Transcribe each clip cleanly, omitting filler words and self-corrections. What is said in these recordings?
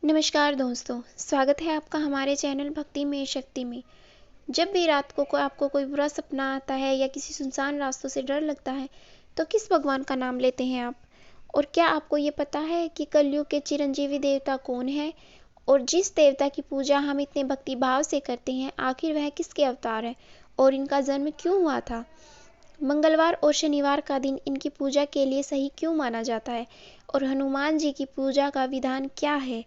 नमस्कार दोस्तों, स्वागत है आपका हमारे चैनल भक्ति में शक्ति में। जब भी रात को आपको कोई बुरा सपना आता है या किसी सुनसान रास्तों से डर लगता है, तो किस भगवान का नाम लेते हैं आप? और क्या आपको ये पता है कि कलयुग के चिरंजीवी देवता कौन है? और जिस देवता की पूजा हम इतने भक्ति भाव से करते हैं, आखिर वह किसके अवतार है और इनका जन्म क्यों हुआ था? मंगलवार और शनिवार का दिन इनकी पूजा के लिए सही क्यों माना जाता है? और हनुमान जी की पूजा का विधान क्या है?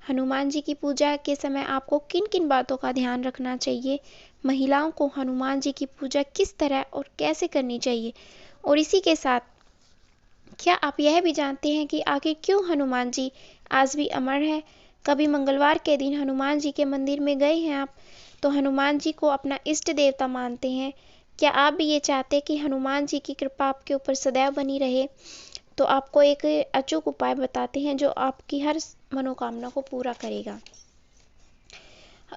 हनुमान जी की पूजा के समय आपको किन किन बातों का ध्यान रखना चाहिए? महिलाओं को हनुमान जी की पूजा किस तरह और कैसे करनी चाहिए? और इसी के साथ क्या आप यह भी जानते हैं कि आखिर क्यों हनुमान जी आज भी अमर है? कभी मंगलवार के दिन हनुमान जी के मंदिर में गए हैं आप? तो हनुमान जी को अपना इष्ट देवता मानते हैं। क्या आप भी ये चाहते हैं कि हनुमान जी की कृपा आपके ऊपर सदैव बनी रहे? तो आपको एक अचूक उपाय बताते हैं जो आपकी हर मनोकामना को पूरा करेगा।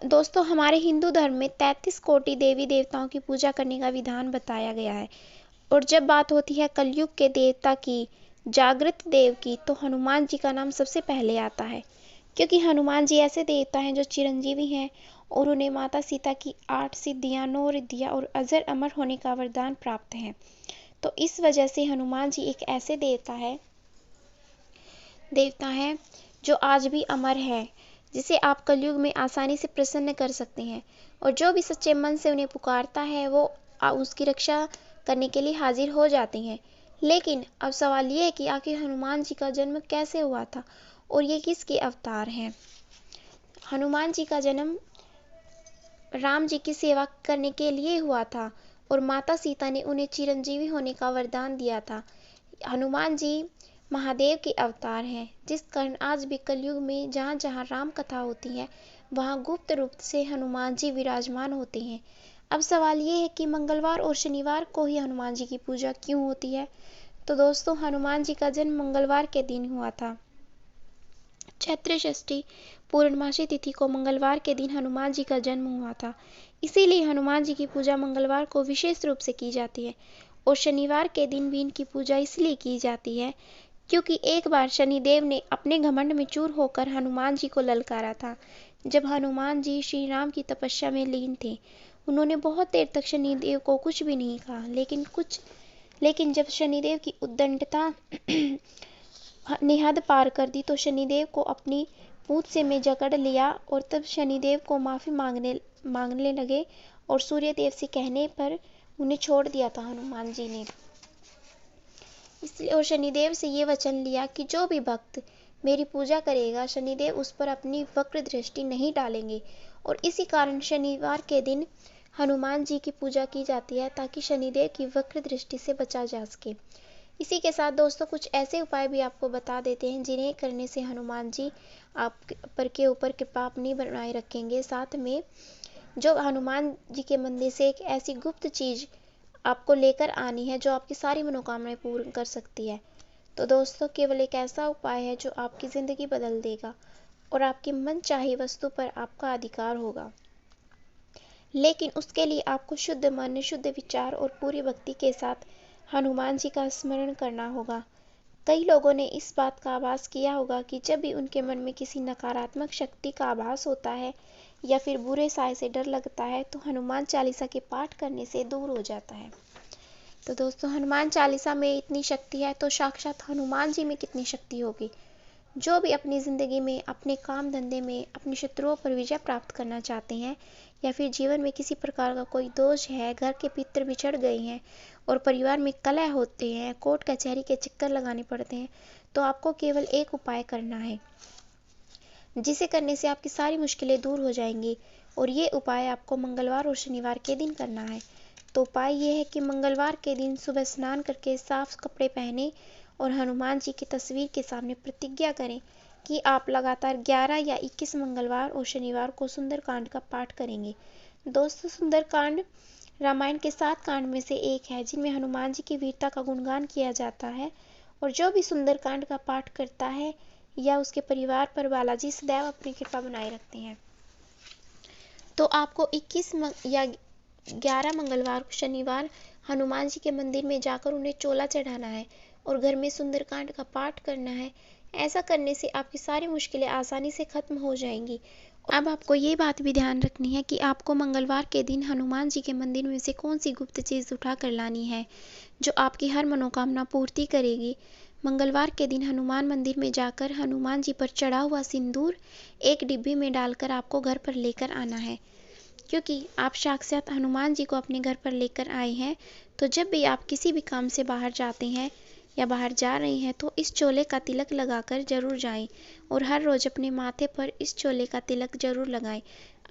दोस्तों, हमारे हिंदू धर्म में 33 कोटि देवी देवताओं की पूजा करने का विधान बताया गया है। और जब बात होती है कलयुग के देवता की, जागृत देव की, तो हनुमान जी का नाम सबसे पहले आता है। क्योंकि हनुमान जी ऐसे देवता हैं जो चिरंजीवी हैं और उन्हें माता सीता की 8 सिद्धियां, 9 रिद्धियां और अजर अमर होने का वरदान प्राप्त है। तो इस वजह से हनुमान जी एक ऐसे देवता है जो आज भी अमर है, जिसे आप कलयुग में आसानी से प्रसन्न कर सकते हैं। और जो भी सच्चे मन से उन्हें पुकारता है वो उसकी रक्षा करने के लिए हाजिर हो जाते हैं। लेकिन अब सवाल ये है कि आखिर हनुमान जी का जन्म कैसे हुआ था और ये किसके अवतार हैं? हनुमान जी का जन्म राम जी की सेवा करने के लिए हुआ था और माता सीता ने उन्हें चिरंजीवी होने का वरदान दिया था। हनुमान जी महादेव के अवतार हैं, जिस कारण आज भी कलयुग में जहाँ जहाँ राम कथा होती है, वहाँ गुप्त रूप से हनुमान जी विराजमान होते हैं। अब सवाल ये है कि मंगलवार और शनिवार को ही हनुमान जी की पूजा क्यों होती है? तो दोस्तों, हनुमान जी का जन्म मंगलवार के दिन हुआ था। चैत्र षष्ठी पूर्णमासी तिथि को मंगलवार के दिन हनुमान जी का जन्म हुआ था। इसीलिए हनुमान जी की पूजा मंगलवार को विशेष रूप से की जाती है। और शनिवार के दिन भी इनकी पूजा इसलिए की जाती है क्योंकि एक बार शनिदेव ने अपने घमंड में चूर होकर हनुमान जी को ललकारा था। जब हनुमान जी श्री राम की तपस्या में लीन थे, उन्होंने बहुत देर तक शनिदेव को कुछ भी नहीं कहा। लेकिन जब शनिदेव की उद्दंडता ने हद पार कर दी तो शनिदेव को अपनी पूंछ से में जकड़ लिया और तब शनिदेव को माफी मांगने लगे और सूर्यदेव से कहने पर उन्हें छोड़ दिया था हनुमान जी ने। इसलिए और शनिदेव से ये वचन लिया कि जो भी भक्त मेरी पूजा करेगा, शनिदेव उस पर अपनी वक्र दृष्टि नहीं डालेंगे। और इसी कारण शनिवार के दिन हनुमान जी की पूजा की जाती है ताकि शनिदेव की वक्र दृष्टि से बचा जा सके। इसी के साथ दोस्तों, कुछ ऐसे उपाय भी आपको बता देते हैं जिन्हें करने से हनुमान जी आप पर के ऊपर कृपा अपनी बनाए रखेंगे। साथ में जो हनुमान जी के मंदिर से एक ऐसी गुप्त चीज आपको लेकर आनी है जो आपकी सारी मनोकामनाएं पूर्ण कर सकती है। तो दोस्तों, केवल एक ऐसा उपाय है जो आपकी जिंदगी बदल देगा और आपकी मन चाही वस्तु पर आपका अधिकार होगा। लेकिन उसके लिए आपको शुद्ध मन, शुद्ध विचार और पूरी भक्ति के साथ हनुमान जी का स्मरण करना होगा। कई लोगों ने इस बात का आभास किया होगा कि जब भी उनके मन में किसी नकारात्मक शक्ति का आभास होता है या फिर बुरे साय से डर लगता है, तो हनुमान चालीसा के पाठ करने से दूर हो जाता है। तो दोस्तों, हनुमान चालीसा में इतनी शक्ति है तो साक्षात हनुमान जी में कितनी शक्ति होगी। जो भी अपनी ज़िंदगी में, अपने काम धंधे में, अपने शत्रुओं पर विजय प्राप्त करना चाहते हैं या फिर जीवन में किसी प्रकार का कोई दोष है, घर के पितर बिछड़ गए हैं और परिवार में कलह होते हैं, कोर्ट कचहरी के चक्कर लगाने पड़ते हैं, तो आपको केवल एक उपाय करना है जिसे करने से आपकी सारी मुश्किलें दूर हो जाएंगी। और ये उपाय आपको मंगलवार और शनिवार के दिन करना है। तो उपाय ये है कि मंगलवार के दिन सुबह स्नान करके साफ कपड़े पहने और हनुमान जी की तस्वीर के सामने प्रतिज्ञा करें कि आप लगातार 11 या 21 मंगलवार और शनिवार को सुंदरकांड का पाठ करेंगे। दोस्तों, सुंदरकांड रामायण के 7 कांड में से एक है जिनमें हनुमान जी की वीरता का गुणगान किया जाता है। और जो भी सुंदरकांड का पाठ करता है या उसके परिवार पर बालाजी सदैव अपनी कृपा बनाए रखते हैं। तो आपको 21 या 11 मंगलवार शनिवार हनुमान जी के मंदिर में जाकर उन्हें चोला चढ़ाना है और घर में सुंदरकांड का पाठ करना है। ऐसा करने से आपकी सारी मुश्किलें आसानी से खत्म हो जाएंगी। अब आपको ये बात भी ध्यान रखनी है कि आपको मंगलवार के दिन हनुमान जी के मंदिर में से कौन सी गुप्त चीज़ उठा कर लानी है जो आपकी हर मनोकामना पूर्ति करेगी। मंगलवार के दिन हनुमान मंदिर में जाकर हनुमान जी पर चढ़ा हुआ सिंदूर एक डिब्बी में डालकर आपको घर पर लेकर आना है, क्योंकि आप साक्षात हनुमान जी को अपने घर पर लेकर आए हैं। तो जब भी आप किसी भी काम से बाहर जाते हैं या बाहर जा रहे हैं तो इस चोले का तिलक लगाकर जरूर जाएं और हर रोज अपने माथे पर इस चोले का तिलक जरूर लगाएं।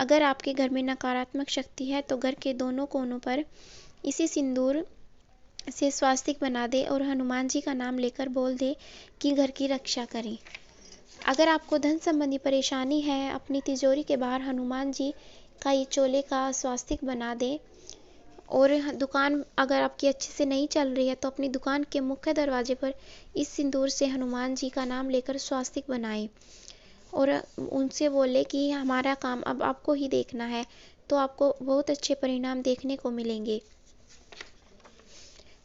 अगर आपके घर में नकारात्मक शक्ति है तो घर के दोनों कोनों पर इसी सिंदूर से स्वास्तिक बना दे और हनुमान जी का नाम लेकर बोल दे कि घर की रक्षा करें। अगर आपको धन संबंधी परेशानी है, अपनी तिजोरी के बाहर हनुमान जी का ये चोले का स्वास्तिक बना दे। और दुकान अगर आपकी अच्छे से नहीं चल रही है तो अपनी दुकान के मुख्य दरवाजे पर इस सिंदूर से हनुमान जी का नाम लेकर स्वास्तिक बनाएं और उनसे बोले कि हमारा काम अब आपको ही देखना है, तो आपको बहुत अच्छे परिणाम देखने को मिलेंगे।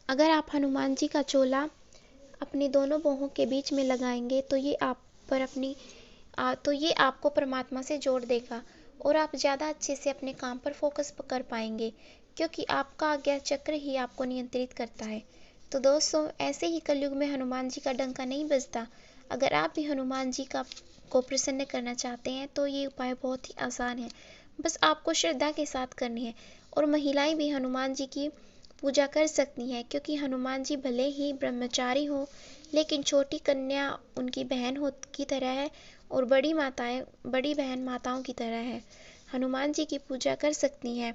अगर आप हनुमान जी का चोला अपनी दोनों बाहों के बीच में लगाएंगे तो ये आपको परमात्मा से जोड़ देगा और आप ज़्यादा अच्छे से अपने काम पर फोकस कर पाएंगे, क्योंकि आपका आज्ञा चक्र ही आपको नियंत्रित करता है। तो दोस्तों, ऐसे ही कलयुग में हनुमान जी का डंका नहीं बजता। अगर आप भी हनुमान जी को प्रसन्न करना चाहते हैं तो ये उपाय बहुत ही आसान है, बस आपको श्रद्धा के साथ करनी है। और महिलाएं भी हनुमान जी की पूजा कर सकती हैं, क्योंकि हनुमान जी भले ही ब्रह्मचारी हो लेकिन छोटी कन्या उनकी बहन की तरह है और बड़ी बहन माताओं की तरह है। हनुमान जी की पूजा कर सकती हैं,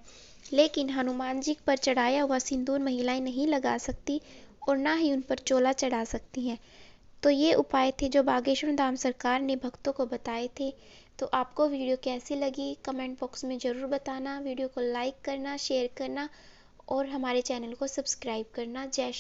लेकिन हनुमान जी पर चढ़ाया हुआ सिंदूर महिलाएं नहीं लगा सकती और ना ही उन पर चोला चढ़ा सकती हैं। तो ये उपाय थे जो बागेश्वर धाम सरकार ने भक्तों को बताए थे। तो आपको वीडियो कैसी लगी कमेंट बॉक्स में ज़रूर बताना। वीडियो को लाइक करना, शेयर करना और हमारे चैनल को सब्सक्राइब करना। जय